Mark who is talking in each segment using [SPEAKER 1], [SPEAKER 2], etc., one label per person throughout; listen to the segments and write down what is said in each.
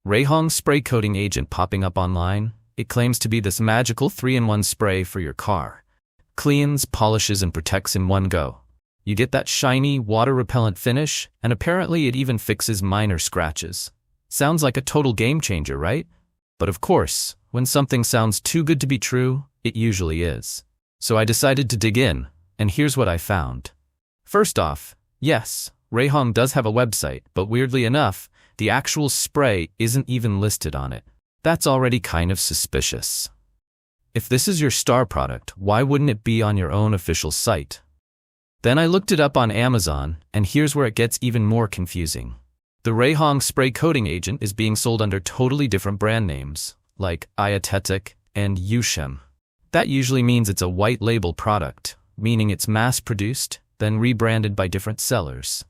[SPEAKER 1] Rayhong Spray Coating Agent popping up online. It claims to be this magical 3-in-1 spray for your car. Cleans, polishes, and protects in one go. You get that shiny, water-repellent finish, and apparently it even fixes minor scratches. Sounds like a total game changer, right? But of course, when something sounds too good to be true, it usually is. So I decided to dig in, and here's what I found. First off, yes, Rayhong does have a website, but weirdly enough, the actual spray isn't even listed on it. That's already kind of suspicious. If this is your star product, why wouldn't it be on your own official site? Then I looked it up on Amazon, and here's where it gets even more confusing. The Rayhong Spray Coating Agent is being sold under totally different brand names, like Iatetic and Yushem. That usually means it's a white label product, meaning it's mass-produced, then rebranded by different sellers.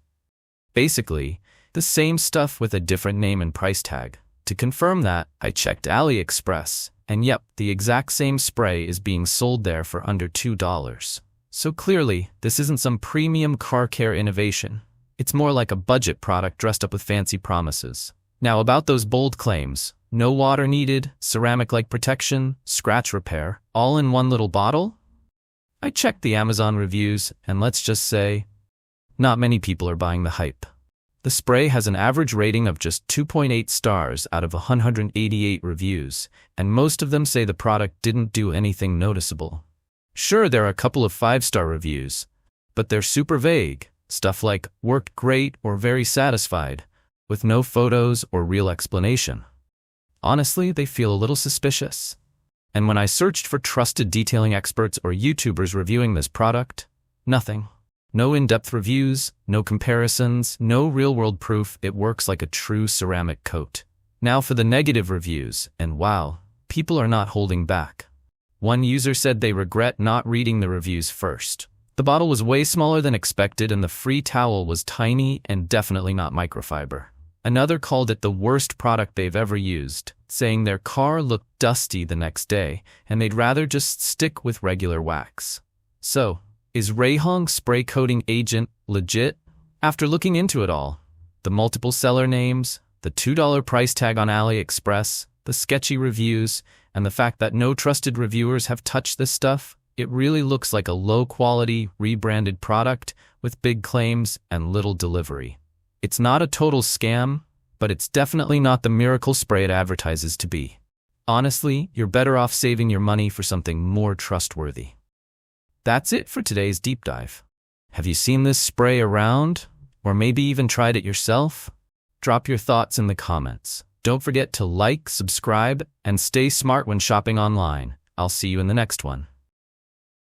[SPEAKER 1] Basically, the same stuff with a different name and price tag. To confirm that, I checked AliExpress, and yep, the exact same spray is being sold there for under $2. So clearly, this isn't some premium car care innovation. It's more like a budget product dressed up with fancy promises. Now about those bold claims, no water needed, ceramic-like protection, scratch repair, all in one little bottle? I checked the Amazon reviews, and let's just say, not many people are buying the hype. The spray has an average rating of just 2.8 stars out of 188 reviews, and most of them say the product didn't do anything noticeable. Sure, there are a couple of 5-star reviews, but they're super vague, stuff like worked great or very satisfied, with no photos or real explanation. Honestly, they feel a little suspicious. And when I searched for trusted detailing experts or YouTubers reviewing this product, nothing. No in-depth reviews, no comparisons, no real-world proof it works like a true ceramic coat. Now for the negative reviews, and wow, people are not holding back. One user said they regret not reading the reviews first. The bottle was way smaller than expected and the free towel was tiny and definitely not microfiber. Another called it the worst product they've ever used, saying their car looked dusty the next day and they'd rather just stick with regular wax. So, is Rayhong Spray Coating Agent legit? After looking into it all, the multiple seller names, the $2 price tag on AliExpress, the sketchy reviews, and the fact that no trusted reviewers have touched this stuff, it really looks like a low-quality, rebranded product with big claims and little delivery. It's not a total scam, but it's definitely not the miracle spray it advertises to be. Honestly, you're better off saving your money for something more trustworthy. That's it for today's deep dive. Have you seen this spray around? Or maybe even tried it yourself? Drop your thoughts in the comments. Don't forget to like, subscribe, and stay smart when shopping online. I'll see you in the next one.